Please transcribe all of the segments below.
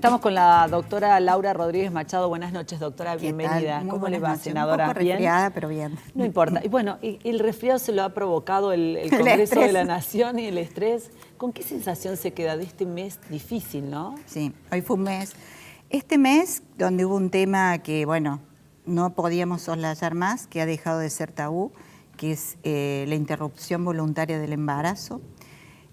Estamos con la doctora Laura Rodríguez Machado. Buenas noches, doctora, bienvenida. ¿Cómo le va, senadora? Un poco resfriada, pero bien. No importa. Y bueno, el resfriado se lo ha provocado el Congreso de la Nación y el estrés. ¿Con qué sensación se queda de este mes difícil, no? Sí, hoy fue un mes. Este mes, donde hubo un tema que, bueno, no podíamos soslayar más, que ha dejado de ser tabú, que es la interrupción voluntaria del embarazo,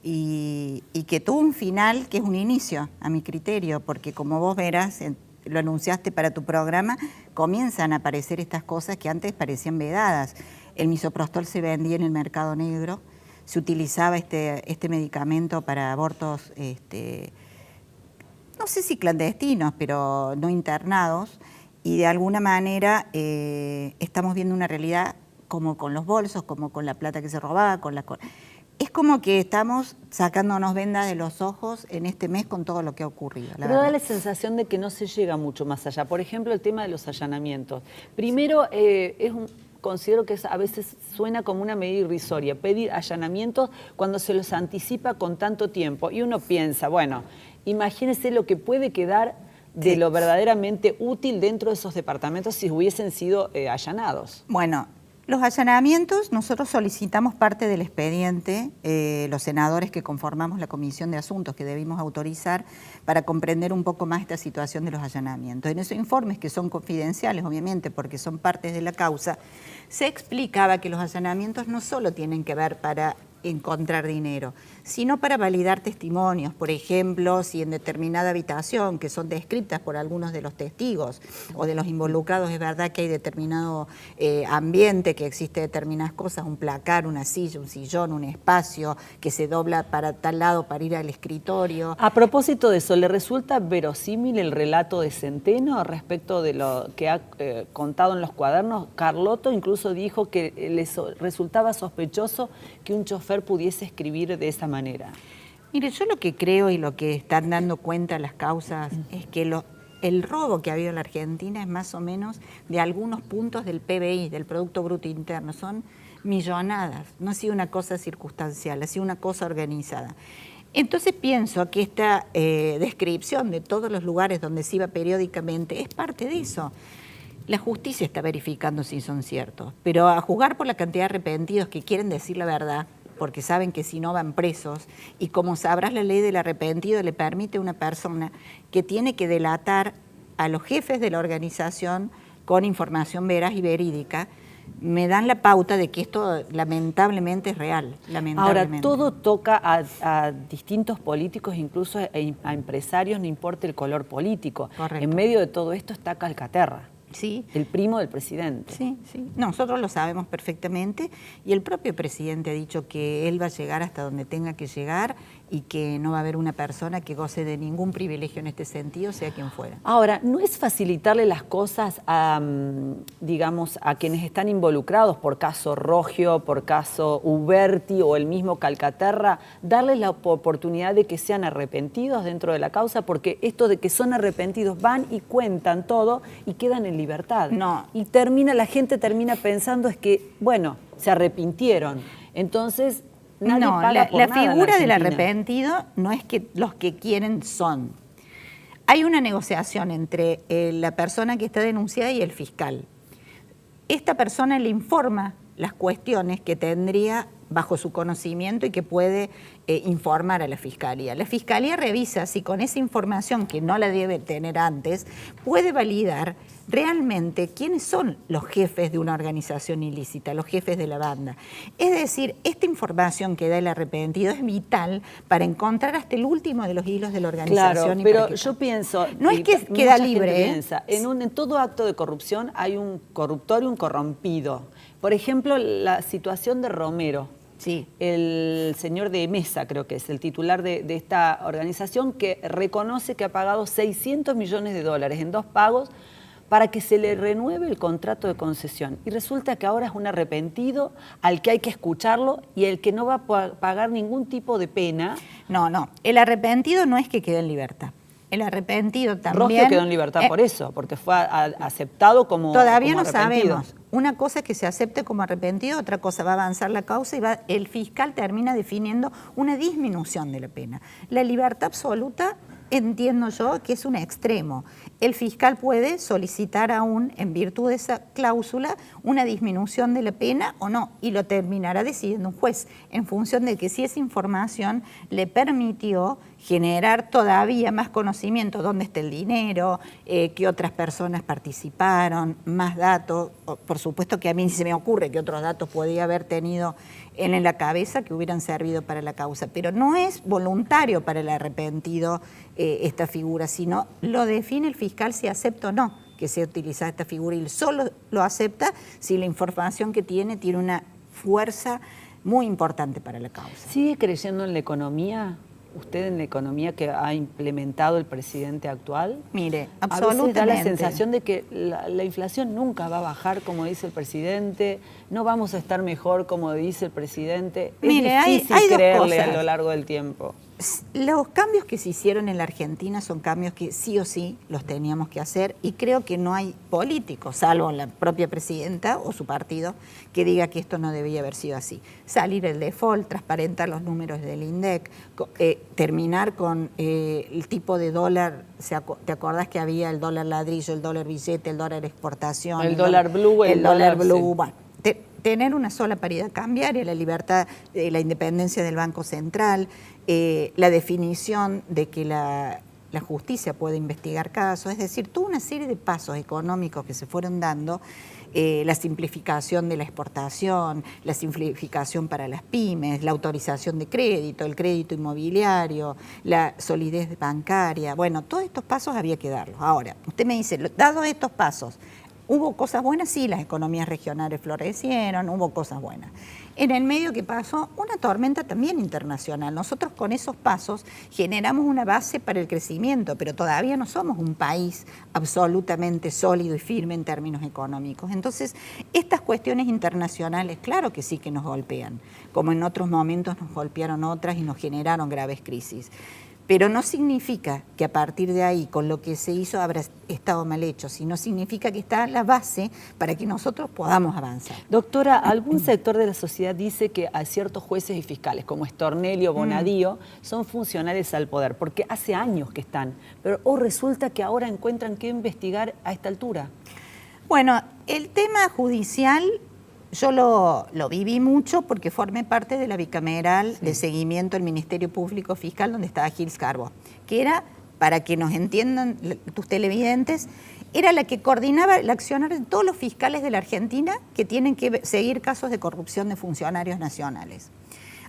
y que tuvo un final que es un inicio, a mi criterio, porque como vos verás, lo anunciaste para tu programa, comienzan a aparecer estas cosas que antes parecían vedadas. El misoprostol se vendía en el mercado negro, se utilizaba este medicamento para abortos, no sé si clandestinos, pero no internados, y de alguna manera estamos viendo una realidad como con los bolsos, como con la plata que se robaba, es como que estamos sacándonos vendas de los ojos en este mes con todo lo que ha ocurrido. Pero da la sensación de que no se llega mucho más allá. Por ejemplo, el tema de los allanamientos. Primero, considero que a veces suena como una medida irrisoria, pedir allanamientos cuando se los anticipa con tanto tiempo. Y uno piensa, bueno, imagínese lo que puede quedar de lo verdaderamente útil dentro de esos departamentos si hubiesen sido allanados. Bueno, los allanamientos, nosotros solicitamos parte del expediente, los senadores que conformamos la Comisión de Asuntos que debimos autorizar para comprender un poco más esta situación de los allanamientos. En esos informes, que son confidenciales, obviamente, porque son partes de la causa, se explicaba que los allanamientos no solo tienen que ver para encontrar dinero, sino para validar testimonios. Por ejemplo, si en determinada habitación, que son descritas por algunos de los testigos o de los involucrados, es verdad que hay determinado ambiente, que existe determinadas cosas, un placar, una silla, un sillón, un espacio que se dobla para tal lado para ir al escritorio. A propósito de eso, ¿le resulta verosímil el relato de Centeno respecto de lo que ha contado en los cuadernos? Carlotto incluso dijo que les resultaba sospechoso que un chofer pudiese escribir de esa manera. Mire, yo lo que creo y lo que están dando cuenta las causas es que el robo que ha habido en la Argentina es más o menos de algunos puntos del PBI, del Producto Bruto Interno. Son millonadas, no ha sido una cosa circunstancial, ha sido una cosa organizada. Entonces pienso que esta descripción de todos los lugares donde se iba periódicamente es parte de eso. La justicia está verificando si son ciertos, pero a juzgar por la cantidad de arrepentidos que quieren decir la verdad, porque saben que si no van presos, y como sabrás, la ley del arrepentido le permite a una persona que tiene que delatar a los jefes de la organización con información veraz y verídica, me dan la pauta de que esto lamentablemente es real. Ahora, todo toca a distintos políticos, incluso a empresarios, no importa el color político. Correcto. En medio de todo esto está Calcaterra. Sí. El primo del presidente. Sí, sí. Nosotros lo sabemos perfectamente y el propio presidente ha dicho que él va a llegar hasta donde tenga que llegar y que no va a haber una persona que goce de ningún privilegio en este sentido, sea quien fuera. Ahora, ¿no es facilitarle las cosas a, digamos, a quienes están involucrados por caso Rogio, por caso Uberti o el mismo Calcaterra, darles la oportunidad de que sean arrepentidos dentro de la causa? Porque esto de que son arrepentidos, van y cuentan todo y quedan en libertad. No. Y la gente termina pensando es que, bueno, se arrepintieron. Entonces, nadie paga por la nada figura en del Argentina. arrepentido no es que los que quieren son. Hay una negociación entre la persona que está denunciada y el fiscal. Esta persona le informa las cuestiones que tendría bajo su conocimiento y que puede informar a la Fiscalía. La Fiscalía revisa si con esa información, que no la debe tener antes, puede validar realmente quiénes son los jefes de una organización ilícita, los jefes de la banda. Es decir, esta información que da el arrepentido es vital para encontrar hasta el último de los hilos de la organización. Claro, pero yo pienso... No es que queda libre, piensa, en todo acto de corrupción hay un corruptor y un corrompido. Por ejemplo, la situación de Romero. Sí. El señor de Mesa, creo que es el titular de esta organización, que reconoce que ha pagado 600 millones de dólares en 2 pagos para que se le renueve el contrato de concesión. Y resulta que ahora es un arrepentido al que hay que escucharlo y el que no va a pagar ningún tipo de pena. No, el arrepentido no es que quede en libertad. El arrepentido también... Rogio quedó en libertad por eso, porque fue aceptado como Todavía como no arrepentido. sabemos. Una cosa es que se acepte como arrepentido, otra cosa va a avanzar la causa y el fiscal termina definiendo una disminución de la pena. La libertad absoluta entiendo yo que es un extremo. El fiscal puede solicitar aún, en virtud de esa cláusula, una disminución de la pena o no, y lo terminará decidiendo un juez, en función de que si esa información le permitió generar todavía más conocimiento, dónde está el dinero, qué otras personas participaron, más datos. Por supuesto que a mí se me ocurre que otros datos podía haber tenido él en la cabeza que hubieran servido para la causa, pero no es voluntario para el arrepentido esta figura, sino lo define el fiscal si acepta o no que sea utilizada esta figura, y solo lo acepta si la información que tiene una fuerza muy importante para la causa. ¿Sigue creyendo en la economía? ¿Usted en la economía que ha implementado el presidente actual? Mire, absolutamente. A veces da la sensación de que la inflación nunca va a bajar, como dice el presidente, no vamos a estar mejor, como dice el presidente. Mire, es difícil hay creerle a lo largo del tiempo. Los cambios que se hicieron en la Argentina son cambios que sí o sí los teníamos que hacer, y creo que no hay político, salvo la propia presidenta o su partido, que diga que esto no debía haber sido así. Salir el default, transparentar los números del INDEC, terminar con el tipo de dólar. ¿Te acordás que había el dólar ladrillo, el dólar billete, el dólar exportación? El dólar blue, el dólar blue. Sí. Bueno, tener una sola paridad cambiaria, la libertad, la independencia del Banco Central, la definición de que la justicia puede investigar casos, es decir, toda una serie de pasos económicos que se fueron dando, la simplificación de la exportación, la simplificación para las pymes, la autorización de crédito, el crédito inmobiliario, la solidez bancaria. Bueno, todos estos pasos había que darlos. Ahora, usted me dice, dados estos pasos, ¿hubo cosas buenas? Sí, las economías regionales florecieron, hubo cosas buenas. En el medio que pasó, una tormenta también internacional. Nosotros con esos pasos generamos una base para el crecimiento, pero todavía no somos un país absolutamente sólido y firme en términos económicos. Entonces, estas cuestiones internacionales, claro que sí que nos golpean, como en otros momentos nos golpearon otras y nos generaron graves crisis. Pero no significa que a partir de ahí, con lo que se hizo, habrá estado mal hecho, sino significa que está la base para que nosotros podamos avanzar. Doctora, algún sector de la sociedad dice que a ciertos jueces y fiscales, como Stornelli o Bonadío, son funcionales al poder, porque hace años que están, pero resulta que ahora encuentran que investigar a esta altura. Bueno, el tema judicial yo lo viví mucho porque formé parte de la bicameral de seguimiento al Ministerio Público Fiscal, donde estaba Gil Scarbo, que era, para que nos entiendan tus televidentes, era la que coordinaba el accionar de todos los fiscales de la Argentina que tienen que seguir casos de corrupción de funcionarios nacionales.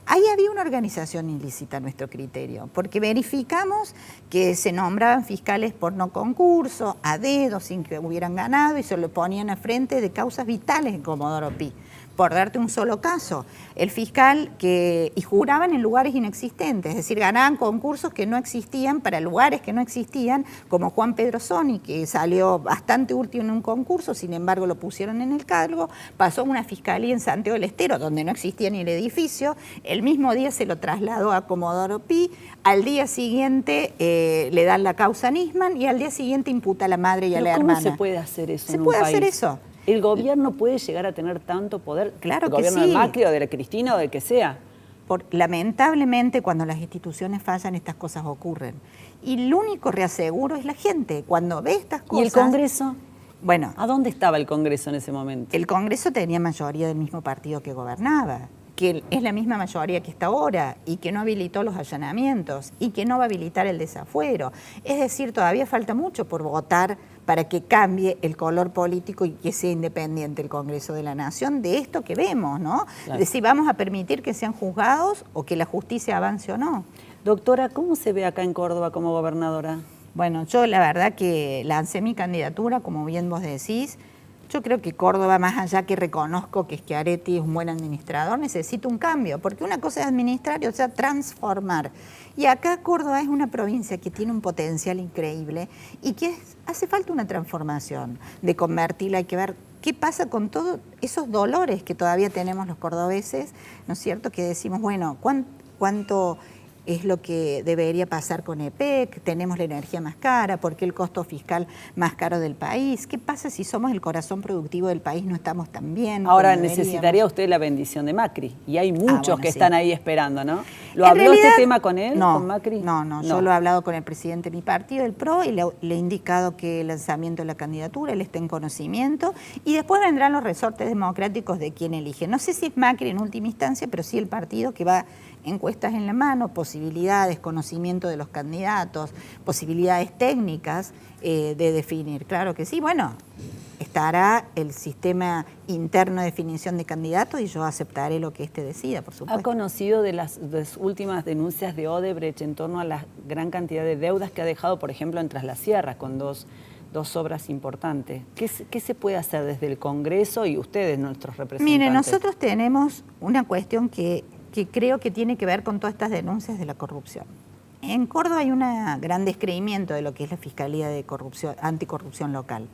Ahí había una organización ilícita a nuestro criterio, porque verificamos que se nombraban fiscales por no concurso, a dedo, sin que hubieran ganado, y se lo ponían a frente de causas vitales en Comodoro Pi. Por darte un solo caso, el fiscal y juraban en lugares inexistentes, es decir, ganaban concursos que no existían para lugares que no existían, como Juan Pedro Soni, que salió bastante último en un concurso, sin embargo lo pusieron en el cargo, pasó a una fiscalía en Santiago del Estero, donde no existía ni el edificio, el mismo día se lo trasladó a Comodoro Pi, al día siguiente le dan la causa a Nisman y al día siguiente imputa a la madre y a la hermana. ¿Cómo se puede hacer eso en un país? Se puede hacer eso. ¿El gobierno puede llegar a tener tanto poder? Claro ¿El que gobierno sí. de Macri o de la Cristina o de que sea? Lamentablemente, cuando las instituciones fallan, estas cosas ocurren. Y el único reaseguro es la gente. Cuando ve estas cosas... ¿Y el Congreso? Bueno, ¿a dónde estaba el Congreso en ese momento? El Congreso tenía mayoría del mismo partido que gobernaba, que es la misma mayoría que está ahora, y que no habilitó los allanamientos, y que no va a habilitar el desafuero. Es decir, todavía falta mucho por votar para que cambie el color político y que sea independiente el Congreso de la Nación de esto que vemos, ¿no? Claro. De si vamos a permitir que sean juzgados o que la justicia avance o no. Doctora, ¿cómo se ve acá en Córdoba como gobernadora? Bueno, yo la verdad que lancé mi candidatura, como bien vos decís. Yo creo que Córdoba, más allá que reconozco que Schiaretti es un buen administrador, necesita un cambio, porque una cosa es administrar y otra transformar. Y acá Córdoba es una provincia que tiene un potencial increíble y que hace falta una transformación, de convertirla. Hay que ver qué pasa con todos esos dolores que todavía tenemos los cordobeses, ¿no es cierto? Que decimos, bueno, ¿cuánto es lo que debería pasar con EPEC? Tenemos la energía más cara, ¿por qué el costo fiscal más caro del país? ¿Qué pasa si somos el corazón productivo del país, no estamos tan bien? Ahora necesitaría usted la bendición de Macri, y hay muchos que están ahí esperando, ¿no? ¿Lo habló este tema con él, no, con Macri? No, yo lo he hablado con el presidente de mi partido, el PRO, y le he indicado que el lanzamiento de la candidatura, él está en conocimiento, y después vendrán los resortes democráticos de quién elige. No sé si es Macri en última instancia, pero sí el partido que va encuestas en la mano, posibilidades, conocimiento de los candidatos, posibilidades técnicas de definir. Claro que sí, bueno, estará el sistema interno de definición de candidatos y yo aceptaré lo que éste decida, por supuesto. ¿Ha conocido de las últimas denuncias de Odebrecht en torno a la gran cantidad de deudas que ha dejado, por ejemplo, en Tras la Sierra, con dos obras importantes? ¿Qué se puede hacer desde el Congreso y ustedes, nuestros representantes? Mire, nosotros tenemos una cuestión que creo que tiene que ver con todas estas denuncias de la corrupción. En Córdoba hay un gran descreimiento de lo que es la Fiscalía de Corrupción, Anticorrupción Local.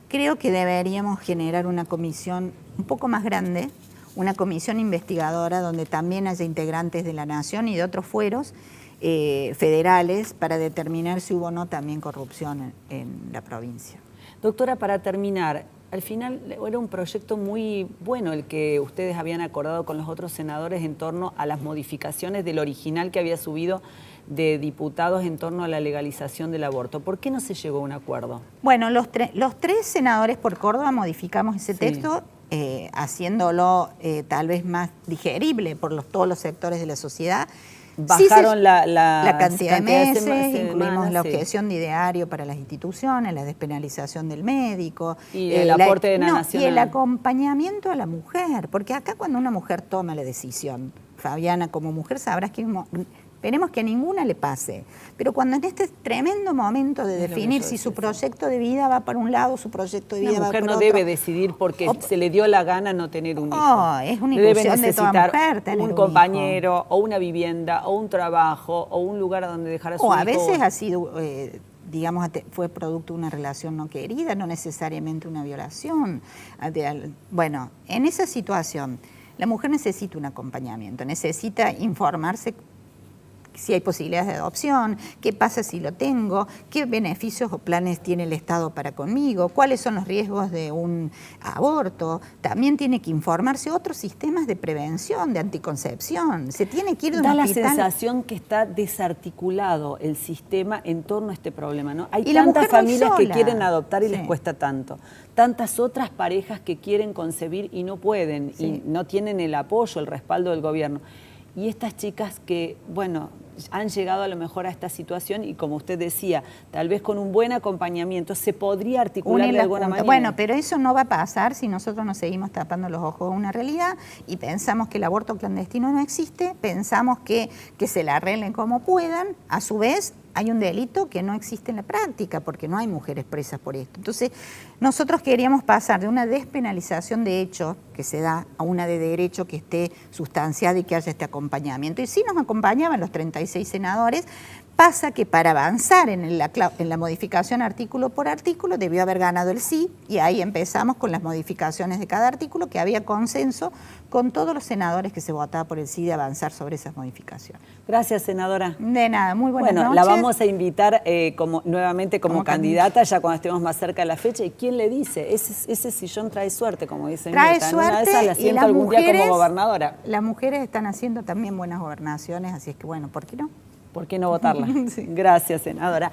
Creo que deberíamos generar una comisión un poco más grande, una comisión investigadora donde también haya integrantes de la Nación y de otros fueros federales para determinar si hubo o no también corrupción en la provincia. Doctora, para terminar, al final era un proyecto muy bueno el que ustedes habían acordado con los otros senadores en torno a las modificaciones del original que había subido de diputados en torno a la legalización del aborto. ¿Por qué no se llegó a un acuerdo? Bueno, los tres senadores por Córdoba modificamos ese texto, haciéndolo tal vez más digerible por todos los sectores de la sociedad. Bajaron la cantidad de meses, incluimos la sí, objeción de ideario para las instituciones, la despenalización del médico. Y el aporte de la nación. Y el acompañamiento a la mujer, porque acá cuando una mujer toma la decisión, Fabiana, como mujer sabrás que esperemos que a ninguna le pase, pero cuando en este tremendo momento de definir si su proyecto de vida va para un lado, su proyecto de vida va para otro. La mujer no debe decidir porque se le dio la gana no tener un hijo. Es una ilusión de toda mujer tener un compañero, o una vivienda, o un trabajo, o un lugar donde dejar a su hijo. O a veces ha sido, digamos, fue producto de una relación no querida, no necesariamente una violación. Bueno, en esa situación, la mujer necesita un acompañamiento, necesita informarse si hay posibilidades de adopción, qué pasa si lo tengo, qué beneficios o planes tiene el Estado para conmigo, cuáles son los riesgos de un aborto. También tiene que informarse otros sistemas de prevención, de anticoncepción. Se tiene que ir de un hospital. Da la sensación que está desarticulado el sistema en torno a este problema, ¿no? Hay y tantas familias que quieren adoptar y sí, les cuesta tanto. Tantas otras parejas que quieren concebir y no pueden, y no tienen el apoyo, el respaldo del gobierno. Y estas chicas que, bueno, han llegado a lo mejor a esta situación y como usted decía, tal vez con un buen acompañamiento se podría articular de alguna manera. Bueno, pero eso no va a pasar si nosotros nos seguimos tapando los ojos a una realidad y pensamos que el aborto clandestino no existe, pensamos que se la arreglen como puedan, a su vez hay un delito que no existe en la práctica porque no hay mujeres presas por esto. Entonces, nosotros queríamos pasar de una despenalización de hecho que se da a una de derecho que esté sustanciada y que haya este acompañamiento. Y sí nos acompañaban los 36 senadores. Pasa que para avanzar en la modificación artículo por artículo debió haber ganado el sí y ahí empezamos con las modificaciones de cada artículo que había consenso con todos los senadores que se votaba por el sí de avanzar sobre esas modificaciones. Gracias, senadora. De nada, muy buenas noches. La vamos a invitar nuevamente como candidata ya cuando estemos más cerca de la fecha. ¿Y quién le dice? Ese sillón trae suerte, como dicen. Trae suerte una de esas la siento algún día como gobernadora. Las mujeres están haciendo también buenas gobernaciones, así es que bueno, ¿por qué no? ¿Por qué no votarla? Sí. Gracias, senadora.